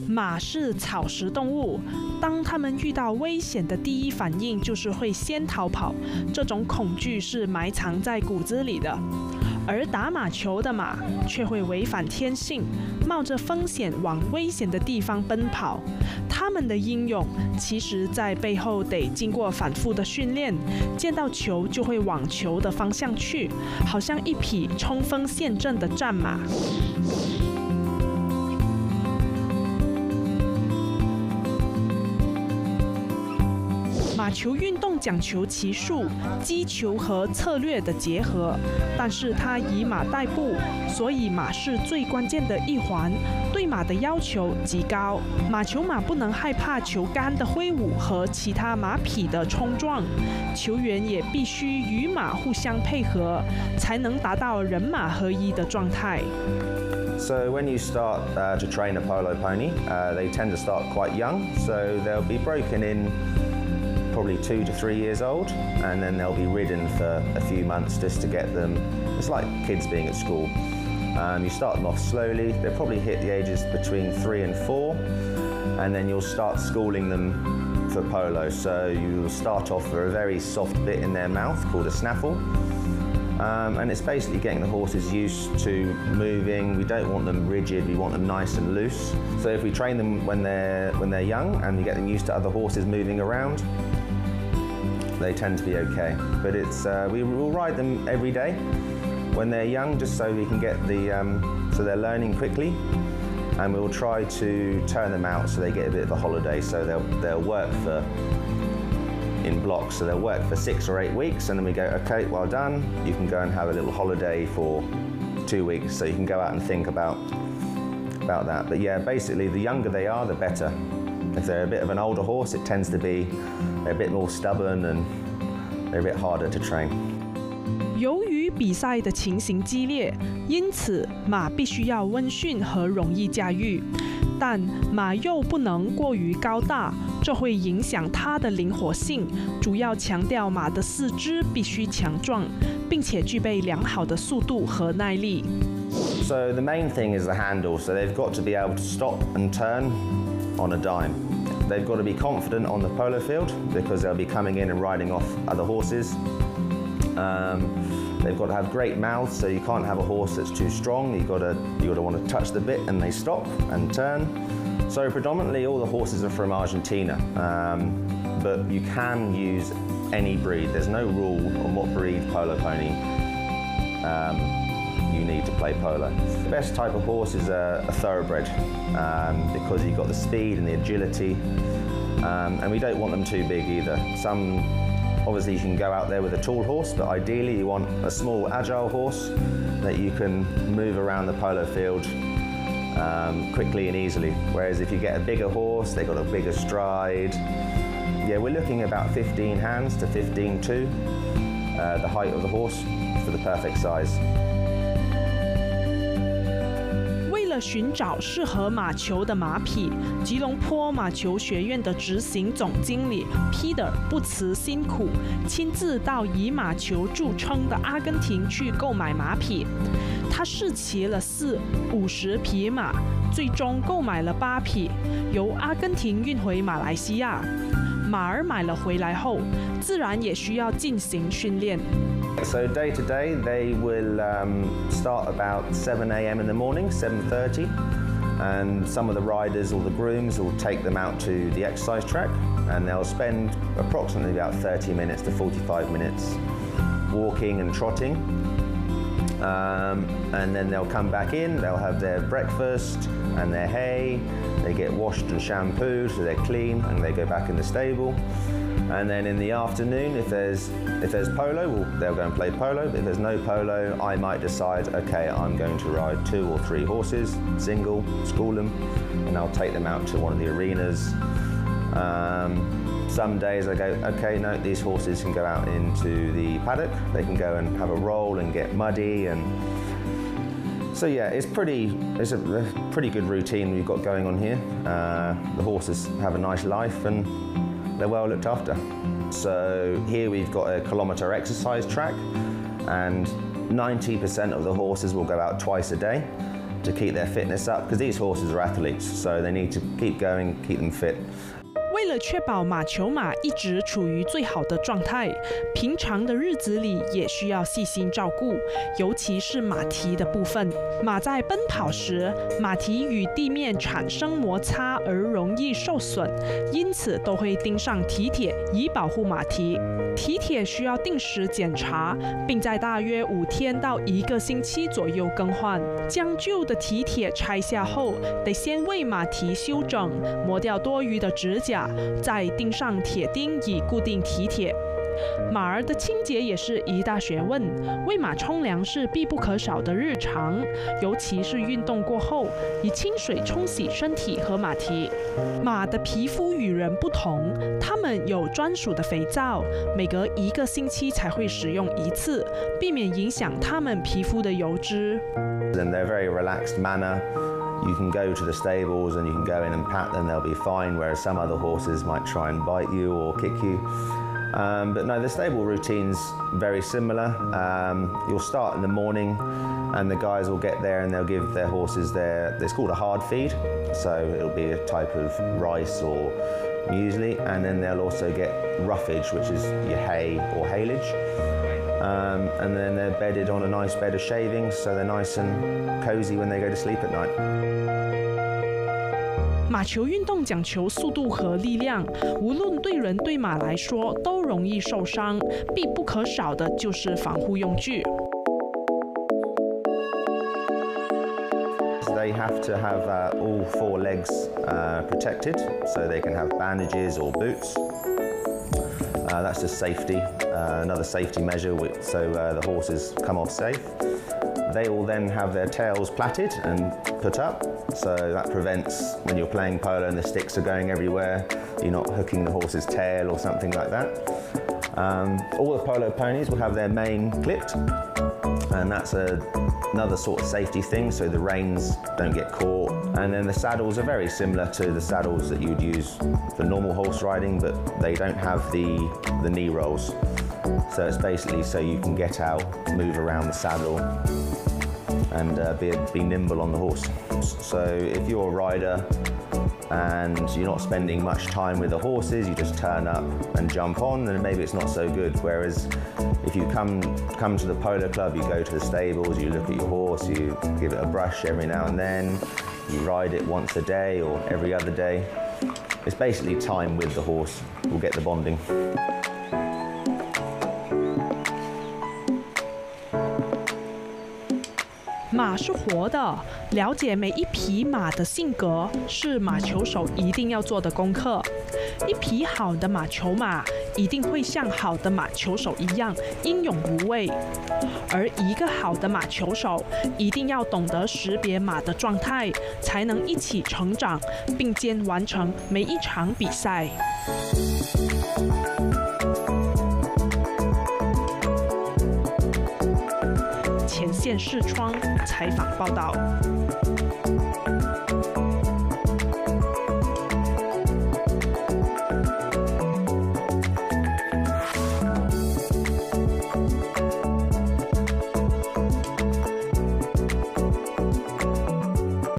马是草食动物，当它们遇到危险的第一反应就是会先逃跑，这种恐惧是埋藏在骨子里的。而打马球的马却会违反天性，冒着风险往危险的地方奔跑。它们的英勇，其实在背后得经过反复的训练，见到球就会往球的方向去，好像一匹冲锋陷阵的战马。马球运动讲求骑术、击球和策略的结合，但是它以马代步，所以马是最关键的一环，对马的要求极高。马球马不能害怕球杆的挥舞和其他马匹的冲撞，球员也必须与马互相配合，才能达到人马合一的状态。So when you start to train a polo pony, they tend to start quite young, so they'll be broken in probably 2 to 3 years old, and then they'll be ridden for a few months just to get them. It's like kids being at school. You start them off slowly. They'll probably hit the ages between 3 and 4, and then you'll start schooling them for polo. So you'll start off with a very soft bit in their mouth called a snaffle. And it's basically getting the horses used to moving. We don't want them rigid, we want them nice and loose. So if we train them when they're young and we get them used to other horses moving around, they tend to be okay. But we will ride them every day when they're young, just so we can get so they're learning quickly. And we'll try to turn them out so they get a bit of a holiday. So they'll work in blocks. So they'll work for 6 or 8 weeks, and then we go, okay, well done. You can go and have a little holiday for 2 weeks, so you can go out and think about that. But yeah, basically, the younger they are, the better. If they're a bit of an older horse, it tends to be they're a bit more stubborn and they're a bit harder to train. 由于比赛的情形激烈，因此马必须要温驯和容易驾驭，但马又不能过于高大，这会影响它的灵活性。主要强调马的四肢必须强壮，并且具备良好的速度和耐力。So the main thing is the handle. So they've got to be able to stop and turn on a dime. They've got to be confident on the polo field because they'll be coming in and riding off other horses. They've got to have great mouths, so you can't have a horse that's too strong. You've got to want to touch the bit and they stop and turn. So predominantly all the horses are from Argentina, but you can use any breed. There's no rule on what breed polo pony you need to play polo. The best type of horse is a thoroughbred because you've got the speed and the agility, and we don't want them too big either. Obviously you can go out there with a tall horse, but ideally you want a small agile horse that you can move around the polo field quickly and easily. Whereas if you get a bigger horse, they've got a bigger stride. Yeah, we're looking about 15 hands to 15'2", the height of the horse for the perfect size. 为了寻找适合马球的马匹，吉隆坡马球学院的执行总经理 Peter 不辞辛苦，亲自到以马球著称的阿根廷去购买马匹。他试骑了50匹马，最终购买了8匹，由阿根廷运回马来西亚。马儿买了回来后，自然也需要进行训练。So day to day, they will start about 7 a.m. in the morning, 7:30, and some of the riders or the grooms will take them out to the exercise track, and they'll spend approximately about 30 minutes to 45 minutes walking and trotting, and then they'll come back in, they'll have their breakfast and their hay, they get washed and shampooed so they're clean, and they go back in the stable. And then in the afternoon, if there's polo, well, they'll go and play polo. But if there's no polo, I might decide, okay, I'm going to ride 2 or 3 horses, single, school them, and I'll take them out to one of the arenas. Some days I go, okay, no, these horses can go out into the paddock. They can go and have a roll and get muddy, and so yeah, it's a pretty good routine we've got going on here. The horses have a nice life and they're well looked after. So here we've got a kilometre exercise track, and 90% of the horses will go out twice a day. to keep their fitness up because these horses are athletes, so they need to keep going, keep them fit. 为了确保马球马一直处于最好的状态，平常的日子里也需要细心照顾，尤其是马蹄的部分。马在奔跑时，马蹄与地面产生摩擦而容易受损，因此都会钉上蹄铁以保护马蹄。蹄铁需要定时检查，并在大约5天到1个星期左右更换。将旧的蹄铁拆下后，得先为马蹄修整，磨掉多余的指甲。再钉上铁钉以固定蹄铁。马儿的清洁也是一大学问，喂马冲凉是必不可少的日常，尤其是运动过后，以清水冲洗身体和马蹄。马的皮肤与人不同，它们有专属的肥皂，每隔1个星期才会使用1次，避免影响它们皮肤的油脂。In their very relaxed manner, you can go to the stables and you can go in and pat them, they'll be fine, whereas some other horses might try and bite you or kick you. But no, the stable routine's very similar. You'll start in the morning and the guys will get there and they'll give their horses it's called a hard feed, so it'll be a type of rice or muesli, and then they'll also get roughage, which is your hay or haylage. And then they're bedded on a nice bed of shavings, so they're nice and cozy when they go to sleep at night. 马球运动讲求速度和力量，无论对人对马来说都容易受伤，必不可少的就是防护用具。They have to have all 4 legs protected, so they can have bandages or boots. That's just safety, another safety measure, so the horses come off safe. They will then have their tails plaited and put up, so that prevents when you're playing polo and the sticks are going everywhere, you're not hooking the horse's tail or something like that. All the polo ponies will have their mane clipped, and that's another sort of safety thing, so the reins don't get caught. And then the saddles are very similar to the saddles that you would use for normal horse riding, but they don't have the knee rolls. So it's basically so you can get out, move around the saddle, and be nimble on the horse. So if you're a rider and you're not spending much time with the horses, you just turn up and jump on, then maybe it's not so good. Whereas if you come to the polo club, you go to the stables, you look at your horse, you give it a brush every now and then, you ride it once a day or every other day. It's basically time with the horse will get the bonding. 马是活的，了解每一匹马的性格是马球手一定要做的功课。一匹好的马球马一定会像好的马球手一样英勇无畏，而一个好的马球手一定要懂得识别马的状态，才能一起成长，并肩完成每一场比赛。前线视窗采访报道。